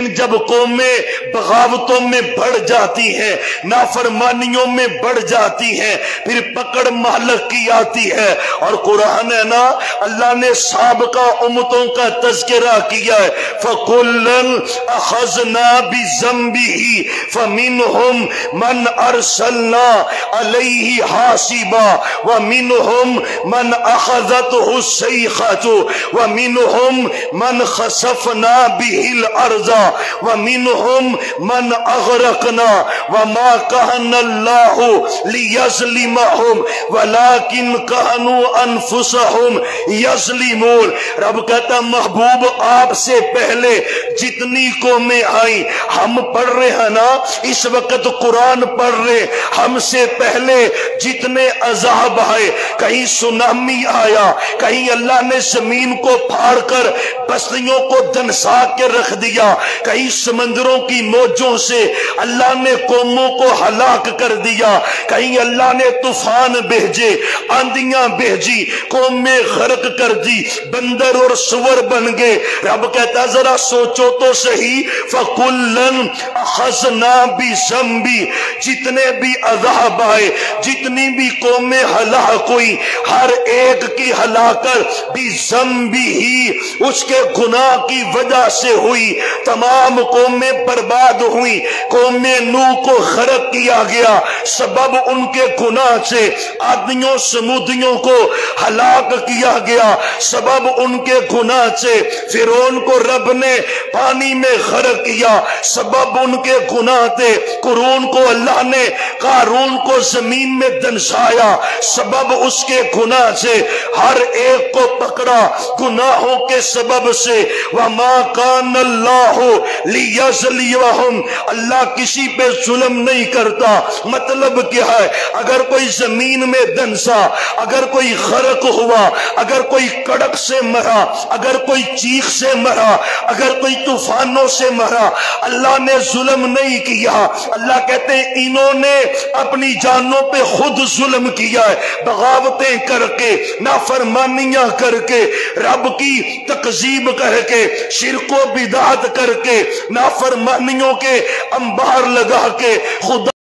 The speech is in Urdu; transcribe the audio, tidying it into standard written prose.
جب قومیں بغاوتوں میں بڑھ جاتی ہیں، نافرمانیوں میں بڑھ جاتی ہیں، پھر پکڑ مہلک کی آتی ہے۔ اور قرآن ہے نا، اللہ نے سابقہ امتوں کا تذکرہ کیا ہے، فَكُلًّا أَخَذْنَا بِذَنبِهِ فَمِنْهُمْ مَنْ أَرْسَلْنَا عَلَيْهِ حَاصِبًا وَمِنْهُمْ مَنْ أَخَذَتْهُ الصَّيْحَةُ وَمِنْهُمْ مَنْ خَسَفْنَا بِهِ الْأَرْضَ وَمِنْهُمْ مَنْ أَغْرَقْنَا وَمَا كَانَ اللَّهُ لِيَظْلِمَهُمْ وَلَكِنْ كَانُوا أَنفُسَهُمْ يَظْلِمُونَ۔ رب کہتا محبوب آپ سے پہلے جتنی قومیں آئیں، ہم پڑھ رہے ہیں نا اس وقت قرآن پڑھ رہے، ہم سے پہلے جتنے عذاب آئے، کہیں سونامی آیا، کہیں اللہ نے زمین کو پھاڑ کر بستیوں کو دنسا کے رکھ دیا، کئی سمندروں کی موجوں سے اللہ نے قوموں کو ہلاک کر دیا، کہیں اللہ نے طوفان بھیجے، آندیاں بھیجی، قومیں غرق کر دی، بندر اور سور بن گئے۔ رب کہتا ذرا سوچو تو صحیح، فَكُلًّا أَخَذْنَا بِذَنبِهِ، جتنے بھی عذاب آئے، جتنی بھی قومیں ہلاک ہوئی، ہر ایک کی ہلاکت بِذَنبِهِ، اس کے گناہ کی وجہ سے ہوئی۔ تمام قومیں برباد ہوئی، قوم نوح کو غرق کیا گیا، سبب ان کے گناہ سے۔ عادیوں سمودیوں کو ہلاک کیا گیا، سبب ان کے گناہ سے۔ فرعون کو رب نے پانی میں غرق کیا، سبب ان کے گناہ تھے۔ قرون کو اللہ نے قارون کو زمین میں دنسایا، سبب اس کے گناہ سے۔ ہر ایک کو پکڑا گناہوں کے سبب سے۔ وَمَا كَانَ اللَّهُ لِيَظْلِمَهُمْ، اللہ کسی پہ ظلم نہیں کرتا۔ مطلب کیا ہے؟ اگر کوئی زمین میں دنسا، اگر کوئی غرق ہوا، اگر کوئی کڑک سے مرا، اگر کوئی چیخ سے مرا، اگر کوئی طوفانوں سے مرا، اللہ نے ظلم نہیں کیا۔ اللہ کہتے ہیں انہوں نے اپنی جانوں پہ خود ظلم کیا ہے، بغاوتیں کر کے، نافرمانیاں کر کے، رب کی تکذیب کر کے، شرک و بدعت کر کے، نافرمانیوں کے انبار لگا کے، خدا